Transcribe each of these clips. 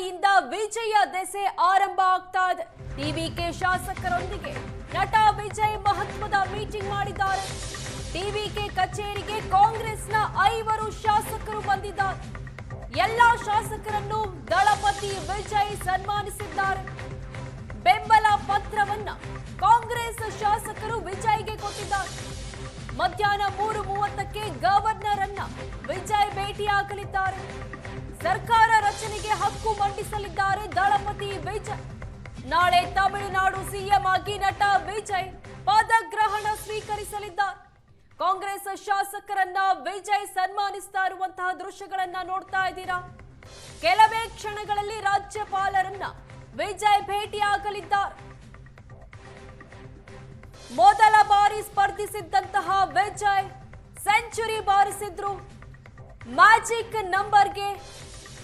ಚೆನ್ನೈಯಿಂದ ವಿಜಯ ದೆಸೆ ಆರಂಭ ಆಗ್ತಾ ಇದೆ. ಟಿವಿಕೆ ಶಾಸಕರೊಂದಿಗೆ ನಟ ವಿಜಯ್ ಮಹತ್ವದ ಮೀಟಿಂಗ್ ಮಾಡಿದ್ದಾರೆ. ಟಿವಿಕೆ ಕಚೇರಿಗೆ ಕಾಂಗ್ರೆಸ್ನ 5 ಶಾಸಕರು ಬಂದಿದ್ದಾರೆ. ಎಲ್ಲಾ ಶಾಸಕರನ್ನು ದಳಪತಿ ವಿಜಯ್ ಸನ್ಮಾನಿಸಿದ್ದಾರೆ. ಬೆಂಬಲ ಪತ್ರವನ್ನ ಕಾಂಗ್ರೆಸ್ ಶಾಸಕರು ವಿಜಯ್ಗೆ ಕೊಟ್ಟಿದ್ದಾರೆ. ಮಧ್ಯಾಹ್ನ 3:30ಕ್ಕೆ ಗವರ್ನರ್ ಅನ್ನ ವಿಜಯ್ ಭೇಟಿಯಾಗಲಿದ್ದಾರೆ. ಸರ್ಕಾರ ರಚನೆಗೆ ಹಕ್ಕು ಮಂಡಿಸಲಿದ್ದಾರೆ ದಳಪತಿ ವಿಜಯ್. ನಾಳೆ ತಮಿಳುನಾಡು ಸಿಎಂ ಆಗಿ ನಟ ವಿಜಯ್ ಪದಗ್ರಹಣ ಸ್ವೀಕರಿಸಲಿದ್ದಾರೆ. ಕಾಂಗ್ರೆಸ್ ಶಾಸಕರನ್ನ ವಿಜಯ್ ಸನ್ಮಾನಿಸ್ತಾ ಇರುವಂತಹ ದೃಶ್ಯಗಳನ್ನ ನೋಡ್ತಾ ಇದ್ದೀರಾ. ಕೆಲವೇ ಕ್ಷಣಗಳಲ್ಲಿ ರಾಜ್ಯಪಾಲರನ್ನ ವಿಜಯ್ ಭೇಟಿಯಾಗಲಿದ್ದಾರೆ. ಮೊದಲ ಬಾರಿ ಸ್ಪರ್ಧಿಸಿದ್ದಂತಹ ವಿಜಯ್ ಸೆಂಚುರಿ ಬಾರಿಸಿದ್ರು. ಮ್ಯಾಜಿಕ್ ನಂಬರ್ಗೆ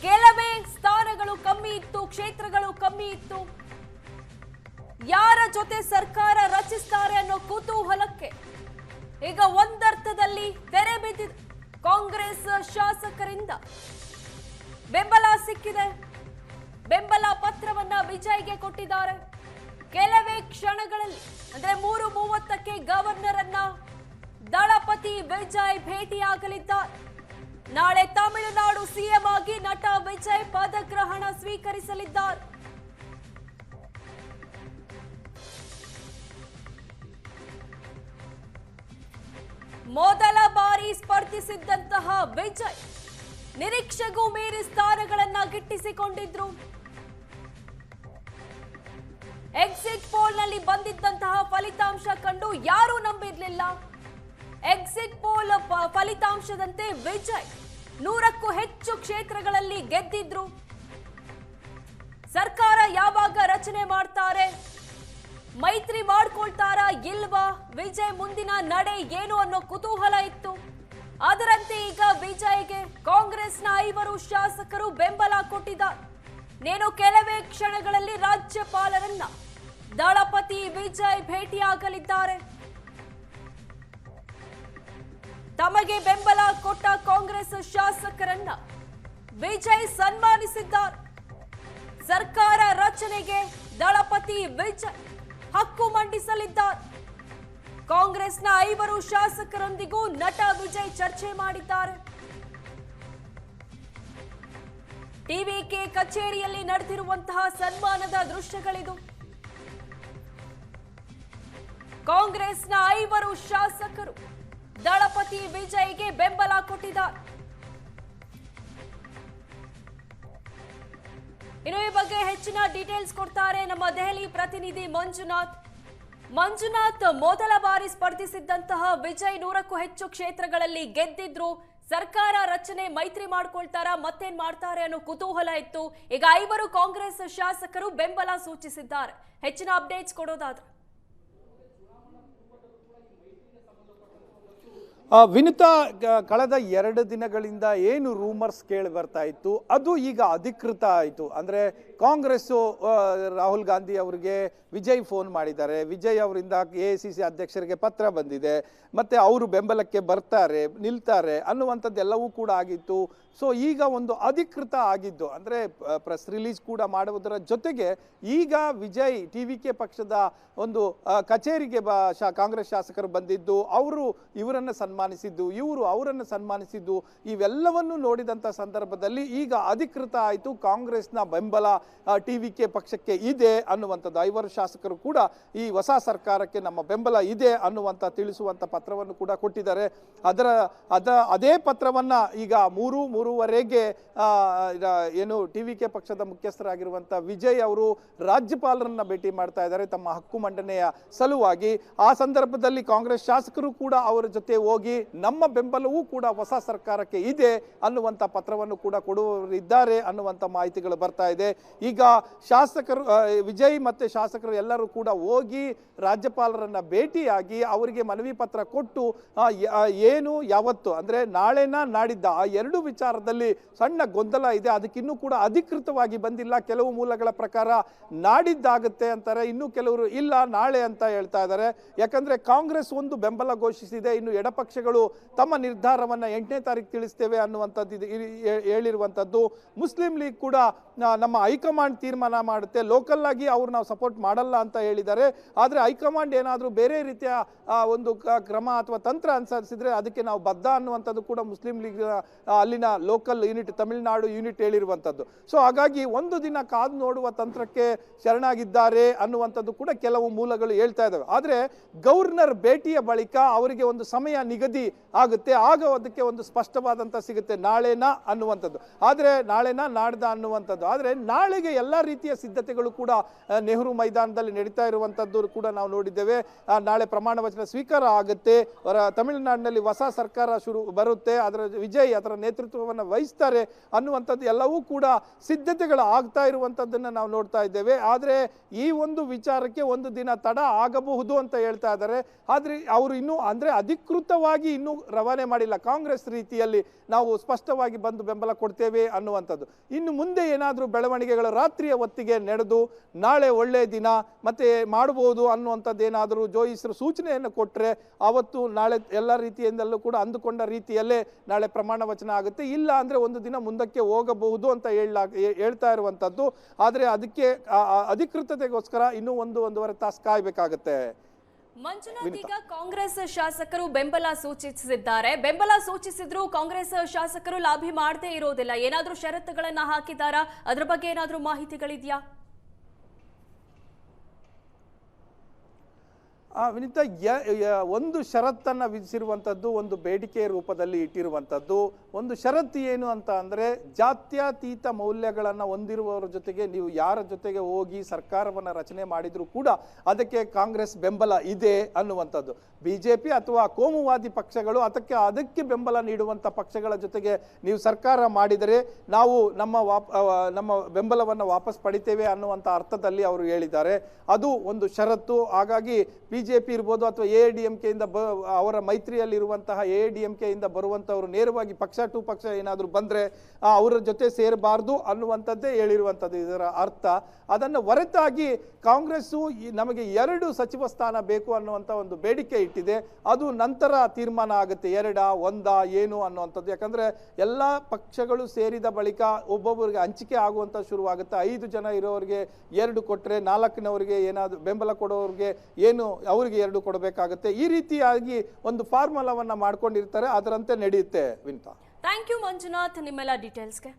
ಕೆಲವೇ ಸ್ಥಾನಗಳು ಕಮ್ಮಿ ಇತ್ತು, ಕ್ಷೇತ್ರಗಳು ಕಮ್ಮಿ ಇತ್ತು. ಯಾರ ಜೊತೆ ಸರ್ಕಾರ ರಚಿಸ್ತಾರೆ ಅನ್ನೋ ಕುತೂಹಲಕ್ಕೆ ಈಗ ಒಂದರ್ಥದಲ್ಲಿ ತೆರೆ ಬಿದ್ದಿದೆ. ಕಾಂಗ್ರೆಸ್ ಶಾಸಕರಿಂದ ಬೆಂಬಲ ಸಿಕ್ಕಿದೆ. ಬೆಂಬಲ ಪತ್ರವನ್ನ ವಿಜಯ್ಗೆ ಕೊಟ್ಟಿದ್ದಾರೆ. ಕೆಲವೇ ಕ್ಷಣಗಳಲ್ಲಿ ಅಂದ್ರೆ 3:30ಕ್ಕೆ ಗವರ್ನರ್ ಅನ್ನ ದಳಪತಿ ವಿಜಯ್ ಭೇಟಿಯಾಗಲಿದ್ದಾರೆ. ನಾಳೆ ತಮಿಳುನಾಡು ಸಿಎಂ ಆಗಿ ನಟ ವಿಜಯ್ ಪದಗ್ರಹಣ ಸ್ವೀಕರಿಸಲಿದ್ದಾರೆ. ಮೊದಲ ಬಾರಿ ಸ್ಪರ್ಧಿಸಿದ್ದಂತಹ ವಿಜಯ್ ನಿರೀಕ್ಷೆಗೂ ಮೀರಿ ಸ್ಥಾನಗಳನ್ನ ಗಿಟ್ಟಿಸಿಕೊಂಡಿದ್ರು. ಎಕ್ಸಿಟ್ ಪೋಲ್ ನಲ್ಲಿ ಬಂದಿದ್ದಂತಹ ಫಲಿತಾಂಶ ಕಂಡು ಯಾರೂ ನಂಬಿರಲಿಲ್ಲ. ಎಕ್ಸಿಟ್ ಪೋಲ್ ಫಲಿತಾಂಶದಂತೆ ವಿಜಯ್ 100ಕ್ಕೂ ಹೆಚ್ಚು ಕ್ಷೇತ್ರಗಳಲ್ಲಿ ಗೆದ್ದಿದ್ರು. ಸರ್ಕಾರ ಯಾವಾಗ ರಚನೆ ಮಾಡ್ತಾರೆ, ಮೈತ್ರಿ ಮಾಡ್ಕೊಳ್ತಾರಾ ಇಲ್ವಾ, ವಿಜಯ್ ಮುಂದಿನ ನಡೆ ಏನು ಅನ್ನೋ ಕುತೂಹಲ ಇತ್ತು. ಅದರಂತೆ ಈಗ ವಿಜಯ್ಗೆ ಕಾಂಗ್ರೆಸ್ನ 5 ಶಾಸಕರು ಬೆಂಬಲ ಕೊಟ್ಟಿದ್ದಾರೆ. ನೇನು ಕೆಲವೇ ಕ್ಷಣಗಳಲ್ಲಿ ರಾಜ್ಯಪಾಲರನ್ನ ದಳಪತಿ ವಿಜಯ್ ಭೇಟಿಯಾಗಲಿದ್ದಾರೆ. ತಮಗೆ ಬೆಂಬಲ ಕೊಟ್ಟ ಕಾಂಗ್ರೆಸ್ ಶಾಸಕರನ್ನ ವಿಜಯ್ ಸನ್ಮಾನಿಸಿದ್ದಾರೆ. ಸರ್ಕಾರ ರಚನೆಗೆ ದಳಪತಿ ವಿಜಯ್ ಹಕ್ಕು ಮಂಡಿಸಲಿದ್ದಾರೆ. ಕಾಂಗ್ರೆಸ್ನ 5 ಶಾಸಕರೊಂದಿಗೂ ನಟ ವಿಜಯ್ ಚರ್ಚೆ ಮಾಡಿದ್ದಾರೆ. ಟಿವಿಕೆ ಕಚೇರಿಯಲ್ಲಿ ನಡೆದಿರುವಂತಹ ಸನ್ಮಾನದ ದೃಶ್ಯಗಳಿದು. ಕಾಂಗ್ರೆಸ್ನ 5 ಶಾಸಕರು ದಳಪತಿ ವಿಜಯ್ಗೆ ಬೆಂಬಲ ಕೊಟ್ಟಿದ್ದಾರೆ. ಇನ್ನು ಈ ಬಗ್ಗೆ ಹೆಚ್ಚಿನ ಡೀಟೇಲ್ಸ್ ಕೊಡ್ತಾರೆ ನಮ್ಮ ದೆಹಲಿ ಪ್ರತಿನಿಧಿ ಮಂಜುನಾಥ್. ಮೊದಲ ಬಾರಿ ಸ್ಪರ್ಧಿಸಿದ್ದಂತಹ ವಿಜಯ್ 100ಕ್ಕೂ ಹೆಚ್ಚು ಕ್ಷೇತ್ರಗಳಲ್ಲಿ ಗೆದ್ದಿದ್ರು. ಸರ್ಕಾರ ರಚನೆ ಮೈತ್ರಿ ಮಾಡ್ಕೊಳ್ತಾರಾ, ಮತ್ತೇನ್ ಮಾಡ್ತಾರೆ ಅನ್ನೋ ಕುತೂಹಲ ಇತ್ತು. ಈಗ 5 ಕಾಂಗ್ರೆಸ್ ಶಾಸಕರು ಬೆಂಬಲ ಸೂಚಿಸಿದ್ದಾರೆ. ಹೆಚ್ಚಿನ ಅಪ್ಡೇಟ್ಸ್ ಕೊಡೋದಾದ್ರೆ ವಿನುತಾ, ಕಳೆದ 2 ದಿನಗಳಿಂದ ಏನು ರೂಮರ್ಸ್ ಕೇಳಿ ಬರ್ತಾ ಇತ್ತು ಅದು ಈಗ ಅಧಿಕೃತ ಆಯಿತು. ಅಂದರೆ ಕಾಂಗ್ರೆಸ್ಸು ರಾಹುಲ್ ಗಾಂಧಿ ಅವರಿಗೆ ವಿಜಯ್ ಫೋನ್ ಮಾಡಿದ್ದಾರೆ. ವಿಜಯ್ ಅವರಿಂದ AICC ಅಧ್ಯಕ್ಷರಿಗೆ ಪತ್ರ ಬಂದಿದೆ, ಮತ್ತು ಅವರು ಬೆಂಬಲಕ್ಕೆ ಬರ್ತಾರೆ, ನಿಲ್ತಾರೆ ಅನ್ನುವಂಥದ್ದೆಲ್ಲವೂ ಕೂಡ ಆಗಿತ್ತು. ಸೊ ಈಗ ಒಂದು ಅಧಿಕೃತ ಆಗಿದ್ದು, ಅಂದರೆ ಪ್ರೆಸ್ ರಿಲೀಸ್ ಕೂಡ ಮಾಡುವುದರ ಜೊತೆಗೆ ಈಗ ವಿಜಯ್ TVK ಪಕ್ಷದ ಒಂದು ಕಚೇರಿಗೆ ಕಾಂಗ್ರೆಸ್ ಶಾಸಕರು ಬಂದಿದ್ದು, ಅವರು ಇವರನ್ನು ಸನ್ಮಾನಿಸಿದ್ದು, ಇವರು ಅವರನ್ನು ಸನ್ಮಾನಿಸಿದ್ದು, ಇವೆಲ್ಲವನ್ನು ನೋಡಿದಂಥ ಸಂದರ್ಭದಲ್ಲಿ ಈಗ ಅಧಿಕೃತ ಆಯಿತು. ಕಾಂಗ್ರೆಸ್ನ ಬೆಂಬಲ TVK ಪಕ್ಷಕ್ಕೆ ಇದೆ ಅನ್ನುವಂಥದ್ದು. 5 ಶಾಸಕರು ಕೂಡ ಈ ಹೊಸ ಸರ್ಕಾರಕ್ಕೆ ನಮ್ಮ ಬೆಂಬಲ ಇದೆ ಅನ್ನುವಂಥ ತಿಳಿಸುವಂಥ ಪತ್ರವನ್ನು ಕೂಡ ಕೊಟ್ಟಿದ್ದಾರೆ. ಅದೇ ಪತ್ರವನ್ನು ಈಗ 3:30ಗೆ ಏನು TVK ಪಕ್ಷದ ಮುಖ್ಯಸ್ಥರಾಗಿರುವಂಥ ವಿಜಯ್ ಅವರು ರಾಜ್ಯಪಾಲರನ್ನ ಭೇಟಿ ಮಾಡ್ತಾ ಇದ್ದಾರೆ ತಮ್ಮ ಹಕ್ಕು ಮಂಡನೆಯ ಸಲುವಾಗಿ. ಆ ಸಂದರ್ಭದಲ್ಲಿ ಕಾಂಗ್ರೆಸ್ ಶಾಸಕರು ಕೂಡ ಅವರ ಜೊತೆ ಹೋಗಿ ನಮ್ಮ ಬೆಂಬಲವೂ ಕೂಡ ಹೊಸ ಸರ್ಕಾರಕ್ಕೆ ಇದೆ ಅನ್ನುವಂಥ ಪತ್ರವನ್ನು ಕೂಡ ಕೊಡುವರಿದ್ದಾರೆ ಅನ್ನುವಂಥ ಮಾಹಿತಿಗಳು ಬರ್ತಾ ಇದೆ. ಈಗ ಶಾಸಕರು ವಿಜಯ್ ಮತ್ತು ಶಾಸಕರು ಎಲ್ಲರೂ ಕೂಡ ಹೋಗಿ ರಾಜ್ಯಪಾಲರನ್ನ ಭೇಟಿಯಾಗಿ ಅವರಿಗೆ ಮನವಿ ಪತ್ರ ಕೊಟ್ಟು ಏನು ಯಾವತ್ತು ಅಂದರೆ ನಾಳೆನ ನಾಡಿದ್ದ ಆ 2 ವಿಚಾರದಲ್ಲಿ ಸಣ್ಣ ಗೊಂದಲ ಇದೆ. ಅದಕ್ಕಿನ್ನೂ ಕೂಡ ಅಧಿಕೃತವಾಗಿ ಬಂದಿಲ್ಲ. ಕೆಲವು ಮೂಲಗಳ ಪ್ರಕಾರ ನಾಡಿದ್ದಾಗುತ್ತೆ ಅಂತಾರೆ, ಇನ್ನು ಕೆಲವರು ಇಲ್ಲ ನಾಳೆ ಅಂತ ಹೇಳ್ತಾ ಇದ್ದಾರೆ. ಯಾಕಂದ್ರೆ ಕಾಂಗ್ರೆಸ್ ಒಂದು ಬೆಂಬಲ ಘೋಷಿಸಿದೆ, ಇನ್ನು ಎಡಪಕ್ಷಗಳು ತಮ್ಮ ನಿರ್ಧಾರವನ್ನು 8ನೇ ತಾರೀಕು ತಿಳಿಸ್ತೇವೆ ಅನ್ನುವಂಥದ್ದು ಹೇಳಿರುವಂಥದ್ದು. ಮುಸ್ಲಿಂ ಲೀಗ್ ಕೂಡ ನಮ್ಮ ಹೈಕಮಾಂಡ್ ತೀರ್ಮಾನ ಮಾಡುತ್ತೆ, ಲೋಕಲ್ ಆಗಿ ಅವ್ರು ನಾವು ಸಪೋರ್ಟ್ ಮಾಡಲ್ಲ ಅಂತ ಹೇಳಿದ್ದಾರೆ. ಆದರೆ ಹೈಕಮಾಂಡ್ ಏನಾದರೂ ಬೇರೆ ರೀತಿಯ ಒಂದು ಕ್ರಮ ಅಥವಾ ತಂತ್ರ ಅನುಸರಿಸಿದ್ರೆ ಅದಕ್ಕೆ ನಾವು ಬದ್ಧ ಅನ್ನುವಂಥದ್ದು ಕೂಡ ಮುಸ್ಲಿಂ ಲೀಗ್ ಅಲ್ಲಿನ ಲೋಕಲ್ ಯೂನಿಟ್ ತಮಿಳುನಾಡು ಯೂನಿಟ್ ಹೇಳಿರುವಂಥದ್ದು. ಸೊ ಹಾಗಾಗಿ ಒಂದು ದಿನ ಕಾದು ನೋಡುವ ತಂತ್ರಕ್ಕೆ ಶರಣಾಗಿದ್ದಾರೆ ಅನ್ನುವಂಥದ್ದು ಕೂಡ ಕೆಲವು ಮೂಲಗಳು ಹೇಳ್ತಾ ಇದ್ದಾವೆ. ಆದರೆ ಗವರ್ನರ್ ಭೇಟಿಯ ಬಳಿಕ ಅವರಿಗೆ ಒಂದು ಸಮಯ ನಿಗದಿ ಆಗುತ್ತೆ, ಆಗ ಅದಕ್ಕೆ ಒಂದು ಸ್ಪಷ್ಟವಾದಂಥ ಸಿಗುತ್ತೆ ನಾಳೆನಾ ಅನ್ನುವಂಥದ್ದು. ಆದರೆ ನಾಳೆನಾ ನಾಡ್ದ ಅನ್ನುವಂಥದ್ದು. ಆದರೆ ನಾಳೆಗೆ ಎಲ್ಲ ರೀತಿಯ ಸಿದ್ಧತೆಗಳು ಕೂಡ ನೆಹರು ಮೈದಾನದಲ್ಲಿ ನಡೀತಾ ಇರುವಂಥದ್ದು ಕೂಡ ನಾವು ನೋಡಿದ್ದೇವೆ. ನಾಳೆ ಪ್ರಮಾಣ ವಚನ ಸ್ವೀಕಾರ ಆಗುತ್ತೆ, ತಮಿಳುನಾಡಿನಲ್ಲಿ ಹೊಸ ಸರ್ಕಾರ ಬರುತ್ತೆ, ಅದರ ವಿಜಯ್ ಅದರ ನೇತೃತ್ವವನ್ನು ವಹಿಸ್ತಾರೆ ಅನ್ನುವಂಥದ್ದು ಎಲ್ಲವೂ ಕೂಡ ಸಿದ್ಧತೆಗಳು ಆಗ್ತಾ ಇರುವಂಥದ್ದನ್ನು ನಾವು ನೋಡ್ತಾ ಇದ್ದೇವೆ. ಆದರೆ ಈ ಒಂದು ವಿಚಾರಕ್ಕೆ ಒಂದು ದಿನ ತಡ ಆಗಬಹುದು ಅಂತ ಹೇಳ್ತಾ ಇದ್ದಾರೆ. ಆದರೆ ಅವರು ಇನ್ನೂ ಅಂದರೆ ಅಧಿಕೃತವಾಗಿ ಇನ್ನೂ ರವಾನೆ ಮಾಡಿಲ್ಲ. ಕಾಂಗ್ರೆಸ್ ರೀತಿಯಲ್ಲಿ ನಾವು ಸ್ಪಷ್ಟವಾಗಿ ಬಂದು ಬೆಂಬಲ ಕೊಡ್ತೇವೆ ಅನ್ನುವಂಥದ್ದು. ಇನ್ನು ಮುಂದೆ ಏನಾದರೂ ಬೆಳವಣಿಗೆಗಳು ರಾತ್ರಿಯ ಹೊತ್ತಿಗೆ ನಡೆದು ನಾಳೆ ಒಳ್ಳೆಯ ದಿನ ಮತ್ತೆ ಮಾಡಬಹುದು ಅನ್ನುವಂಥದ್ದು ಏನಾದರೂ ಜೋಯಿಸರು ಸೂಚನೆಯನ್ನು ಕೊಟ್ಟರೆ ಅವತ್ತು ನಾಳೆ ಎಲ್ಲ ರೀತಿಯಿಂದಲೂ ಕೂಡ ಅಂದುಕೊಂಡ ರೀತಿಯಲ್ಲೇ ನಾಳೆ ಪ್ರಮಾಣ ವಚನ ಆಗುತ್ತೆ. ಇಲ್ಲ ಅಂದರೆ ಒಂದು ದಿನ ಮುಂದಕ್ಕೆ ಹೋಗಬಹುದು ಅಂತ ಹೇಳ್ತಾ ಇರುವಂಥದ್ದು. ಆದರೆ ಅದಕ್ಕೆ ಅಧಿಕೃತತೆಗೋಸ್ಕರ ಇನ್ನೂ ಒಂದೂವರೆ ತಾಸು ಕಾಯಬೇಕಾಗುತ್ತೆ. ಮಂಜುನಾಥ್, ಈಗ ಕಾಂಗ್ರೆಸ್ ಶಾಸಕರು ಬೆಂಬಲ ಸೂಚಿಸಿದ್ದಾರೆ. ಬೆಂಬಲ ಸೂಚಿಸಿದ್ರು ಕಾಂಗ್ರೆಸ್ ಶಾಸಕರು ಲಾಭಿ ಮಾಡದೇ ಇರೋದಿಲ್ಲ. ಏನಾದ್ರೂ ಷರತ್ತುಗಳನ್ನ ಹಾಕಿದಾರಾ? ಅದ್ರ ಬಗ್ಗೆ ಏನಾದ್ರೂ ಮಾಹಿತಿಗಳಿದೆಯಾ? ವಿನಿತಾ, ಒಂದು ಷರತ್ತನ್ನು ವಿಧಿಸಿರುವಂಥದ್ದು, ಒಂದು ಬೇಡಿಕೆ ರೂಪದಲ್ಲಿ ಇಟ್ಟಿರುವಂಥದ್ದು. ಒಂದು ಷರತ್ತು ಏನು ಅಂತ ಅಂದರೆ ಜಾತ್ಯತೀತ ಮೌಲ್ಯಗಳನ್ನು ಹೊಂದಿರುವವರ ಜೊತೆಗೆ ನೀವು ಯಾರ ಜೊತೆಗೆ ಹೋಗಿ ಸರ್ಕಾರವನ್ನು ರಚನೆ ಮಾಡಿದರೂ ಕೂಡ ಅದಕ್ಕೆ ಕಾಂಗ್ರೆಸ್ ಬೆಂಬಲ ಇದೆ ಅನ್ನುವಂಥದ್ದು. BJP ಅಥವಾ ಕೋಮುವಾದಿ ಪಕ್ಷಗಳು ಅದಕ್ಕೆ ಬೆಂಬಲ ನೀಡುವಂಥ ಪಕ್ಷಗಳ ಜೊತೆಗೆ ನೀವು ಸರ್ಕಾರ ಮಾಡಿದರೆ ನಾವು ನಮ್ಮ ಬೆಂಬಲವನ್ನು ವಾಪಸ್ ಪಡಿತೇವೆ ಅನ್ನುವಂಥ ಅರ್ಥದಲ್ಲಿ ಅವರು ಹೇಳಿದ್ದಾರೆ. ಅದು ಒಂದು ಷರತ್ತು. ಹಾಗಾಗಿ BJP ಇರ್ಬೋದು ಅಥವಾ AIADMKಯಿಂದ ಅವರ ಮೈತ್ರಿಯಲ್ಲಿರುವಂತಹ AIADMKಯಿಂದ ಬರುವಂಥವರು ನೇರವಾಗಿ ಪಕ್ಷ ಟು ಪಕ್ಷ ಏನಾದರೂ ಬಂದರೆ ಅವರ ಜೊತೆ ಸೇರಬಾರ್ದು ಅನ್ನುವಂಥದ್ದೇ ಹೇಳಿರುವಂಥದ್ದು ಇದರ ಅರ್ಥ. ಅದನ್ನು ಹೊರತಾಗಿ ಕಾಂಗ್ರೆಸ್ಸು ನಮಗೆ 2 ಸಚಿವ ಸ್ಥಾನ ಬೇಕು ಅನ್ನುವಂಥ ಒಂದು ಬೇಡಿಕೆ ಇಟ್ಟಿದೆ. ಅದು ನಂತರ ತೀರ್ಮಾನ ಆಗುತ್ತೆ, 2 1 ಏನು ಅನ್ನುವಂಥದ್ದು. ಯಾಕಂದರೆ ಎಲ್ಲ ಪಕ್ಷಗಳು ಸೇರಿದ ಬಳಿಕ ಒಬ್ಬೊಬ್ಬರಿಗೆ ಹಂಚಿಕೆ ಆಗುವಂಥ ಶುರುವಾಗುತ್ತೆ. 5 ಜನ ಇರೋರಿಗೆ 2 ಕೊಟ್ಟರೆ 4ನವರಿಗೆ ಏನಾದರೂ ಬೆಂಬಲ ಕೊಡೋರಿಗೆ ಏನು ಅವರಿಗೆ 2 ಕೊಡಬೇಕಾಗುತ್ತೆ. ಈ ರೀತಿಯಾಗಿ ಒಂದು ಫಾರ್ಮುಲಾವನ್ನು ಮಾಡ್ಕೊಂಡಿರ್ತಾರೆ, ಅದರಂತೆ ನಡೆಯುತ್ತೆ. ವಿನಿತಾ, ಥ್ಯಾಂಕ್ ಯು ಮಂಜುನಾಥ್ ನಿಮ್ಮೆಲ್ಲ ಡೀಟೇಲ್ಸ್ಗೆ.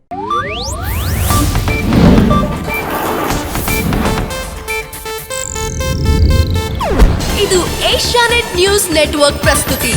ಇದು ಏಷ್ಯಾನೆಟ್ ನ್ಯೂಸ್ ನೆಟ್ವರ್ಕ್ ಪ್ರಸ್ತುತಿ.